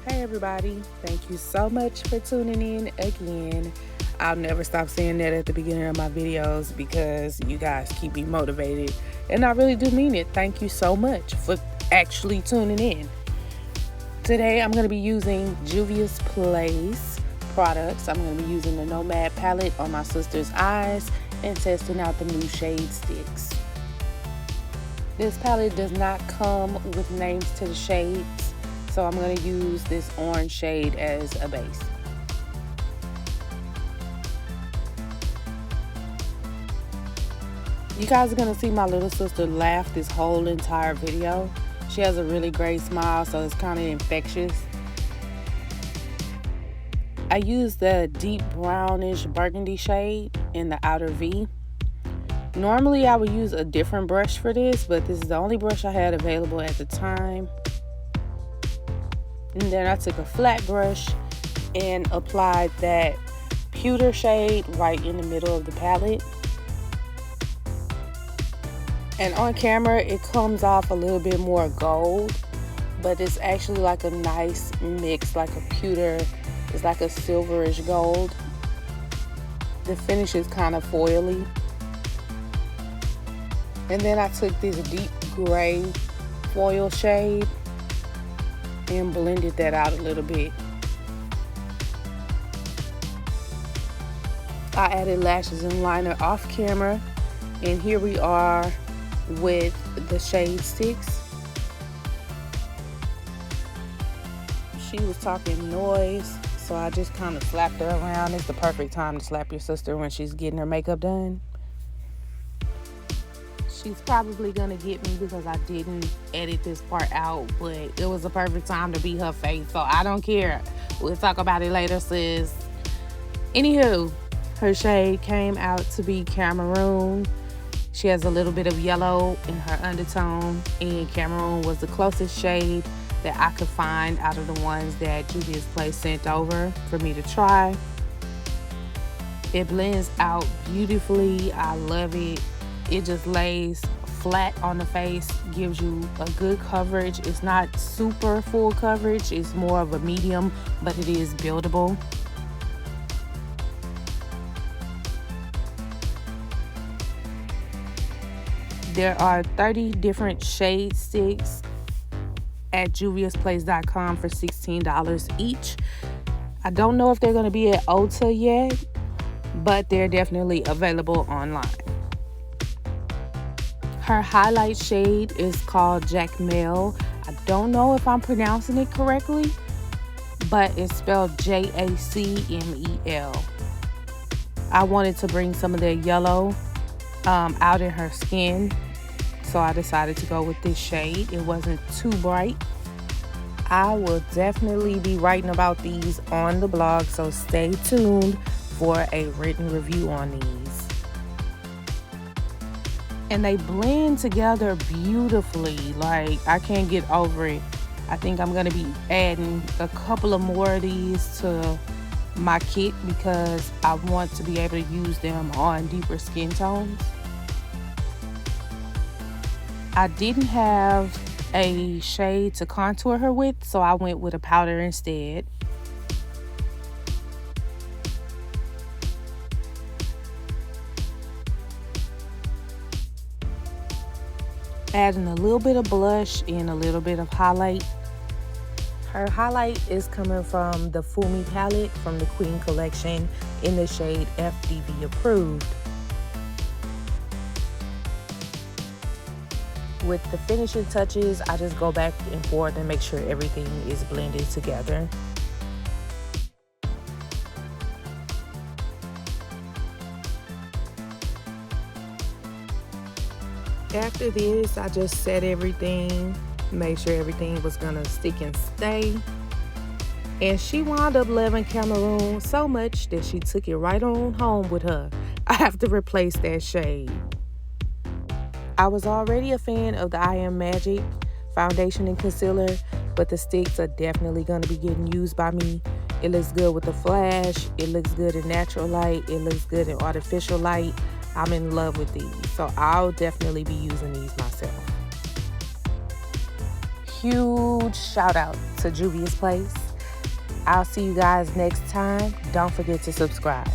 Hey everybody, thank you so much for tuning in again. I'll never stop saying that at the beginning of my videos because you guys keep me motivated, and I really do mean it. Thank you so much for actually tuning in. Today I'm going to be using Juvia's Place products. I'm going to be using the Nomad Palette on my sister's eyes and testing out the new shade sticks. This palette does not come with names to the shades, so I'm going to use this orange shade as a base. You guys are going to see my little sister laugh this whole entire video. She has a really great smile, so it's kind of infectious. I used the deep brownish burgundy shade in the outer V. Normally I would use a different brush for this, but this is the only brush I had available at the time. And then I took a flat brush and applied that pewter shade right in the middle of the palette. And on camera it comes off a little bit more gold, but it's actually like a nice mix, like a pewter. It's like a silverish gold. The finish is kind of foily. And then I took this deep gray foil shade and blended that out a little bit. I added lashes and liner off camera, and here we are with the shade sticks. She was talking noise, so I just kind of slapped her around. It's the perfect time to slap your sister when she's getting her makeup done. She's probably gonna get me because I didn't edit this part out, but it was the perfect time to be her face, so I don't care. We'll talk about it later, sis. Anywho, her shade came out to be Cameroon. She has a little bit of yellow in her undertone, and Cameroon was the closest shade that I could find out of the ones that Juvia's Place sent over for me to try. It blends out beautifully. I love it. It just lays flat on the face, gives you a good coverage. It's not super full coverage, it's more of a medium, but it is buildable. There are 30 different shade sticks at juviasplace.com for $16 each. I don't know if they're going to be at Ulta yet, but they're definitely available online. Her highlight shade is called Jacmel. I don't know if I'm pronouncing it correctly, but it's spelled Jacmel. I wanted to bring some of the yellow out in her skin, so I decided to go with this shade. It wasn't too bright. I will definitely be writing about these on the blog, so stay tuned for a written review on these. And they blend together beautifully. Like, I can't get over it. I think I'm gonna be adding a couple of more of these to my kit because I want to be able to use them on deeper skin tones. I didn't have a shade to contour her with, so I went with a powder instead. Adding a little bit of blush and a little bit of highlight. Her highlight is coming from the Fumi palette from the Queen collection in the shade FDV approved. With the finishing touches, I just go back and forth and make sure everything is blended together. After this, I just set everything, made sure everything was gonna stick and stay. And she wound up loving Cameroon so much that she took it right on home with her. I have to replace that shade. I was already a fan of the I Am Magic foundation and concealer, but the sticks are definitely gonna be getting used by me. It looks good with the flash, it looks good in natural light, it looks good in artificial light. I'm in love with these, so I'll definitely be using these myself. Huge shout out to Juvia's Place. I'll see you guys next time. Don't forget to subscribe.